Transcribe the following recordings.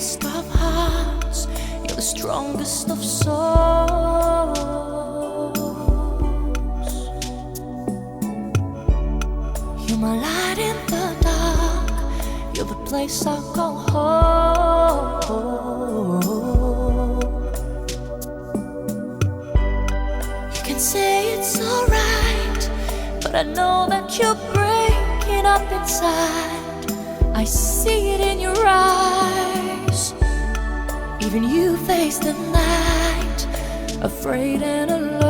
bravest of hearts, you're the strongest of souls. You're my light in the dark, you're the place I call home. You can say it's alright, but I know that you're breaking up inside. I see it in your eyes. Even you face the night, afraid and alone.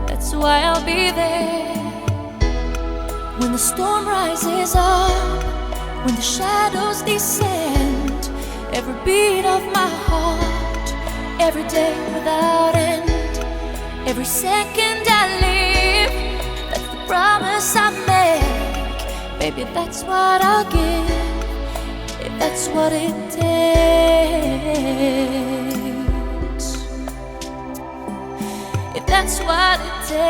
That's why I'll be there when the storm rises up, when the shadows descend. Every beat of my heart, every day without end, every second I live, that's the promise I make. Baby, that's what I'll give, if that's what it takes. If that's what it takes.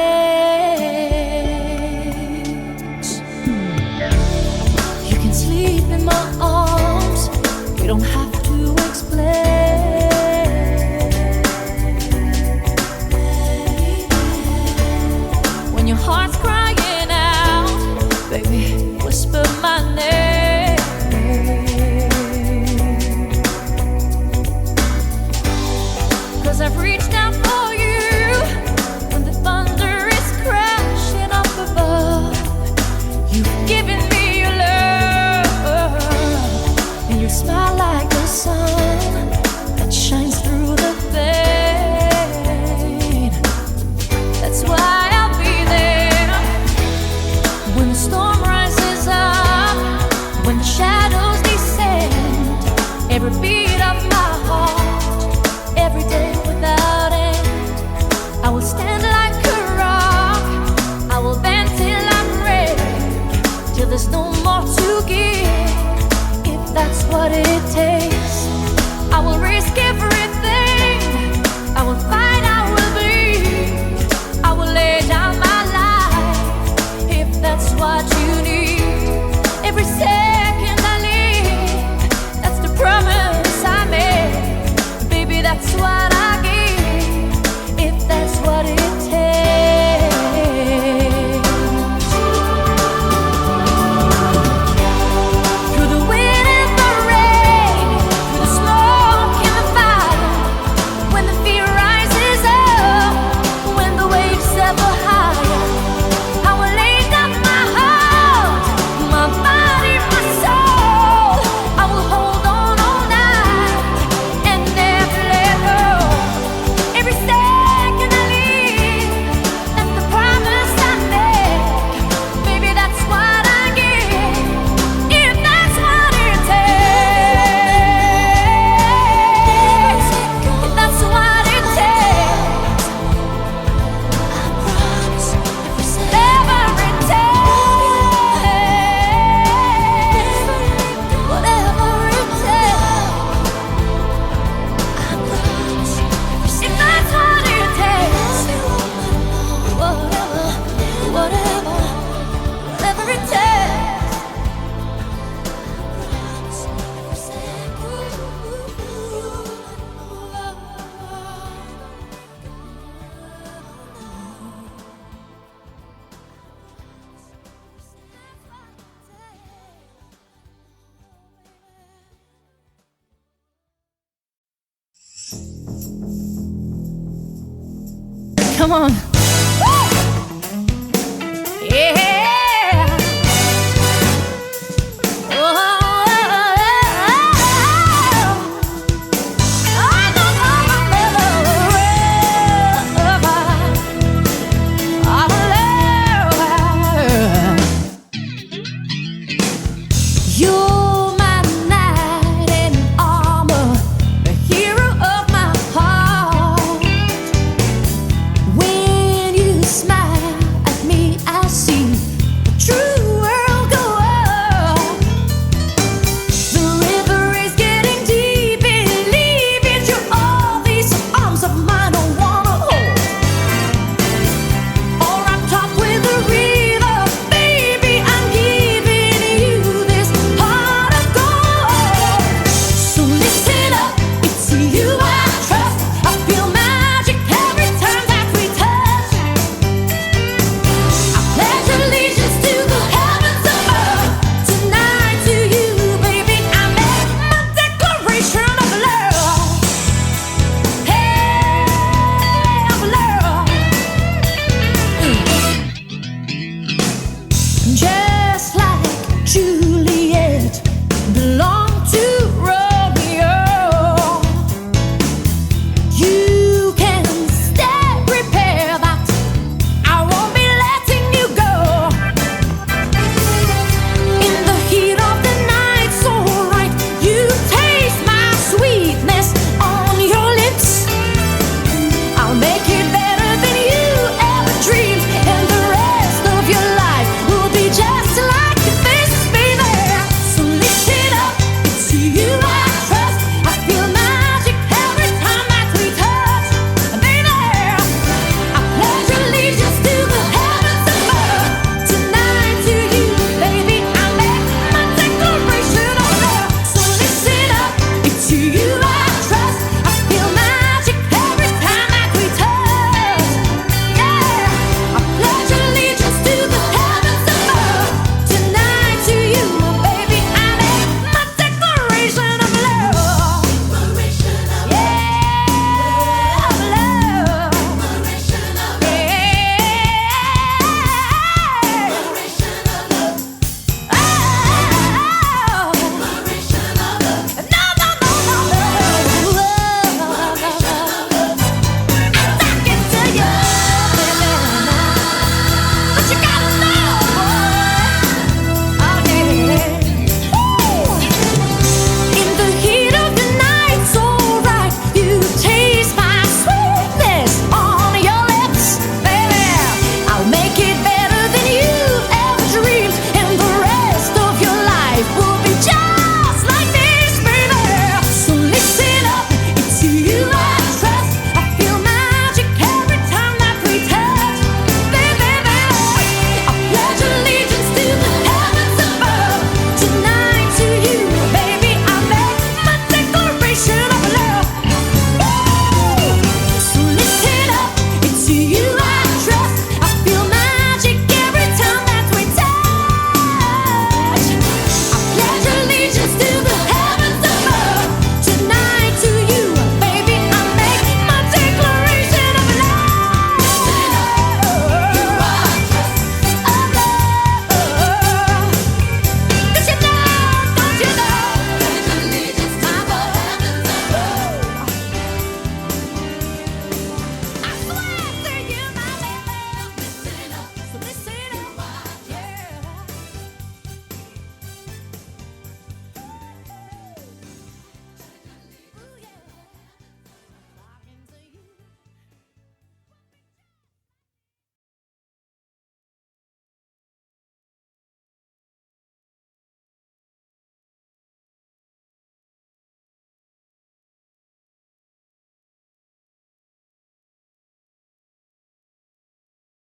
You can sleep in my arms, you don't have to explain. When your heart's crying out, baby, whisper my name. 'Cause I've reached out for you when the thunder is crashing up above. You've given me your love, and your smile like the sun that shines through the pain. That's why I'll be there when the storm rises up, when the shadows descend. Every beat of my heart, every day without end, I will stand like a rock, I will bend till I break, till there's no more to give. If that's what it takes, I will risk everything, I will fight, I will bleed, I will lay down my life, if that's what you need. Every second I live, that's the promise I make. Baby, that's what I give, if that's what it takes. Through the wind and the rain, through the smoke and the fire, when the fear rises up, when the waves ever higher, I will lay down my heart, my body, my soul. I will hold on all night and never let go. Every second I live, that's the promise I make. Baby, that's what I give, if that's what it takes. If that's what it takes, I promise. Whatever it takes, whatever it takes, I promise. If that's what it takes, whatever, whatever, whatever it takes, I promise. Come on.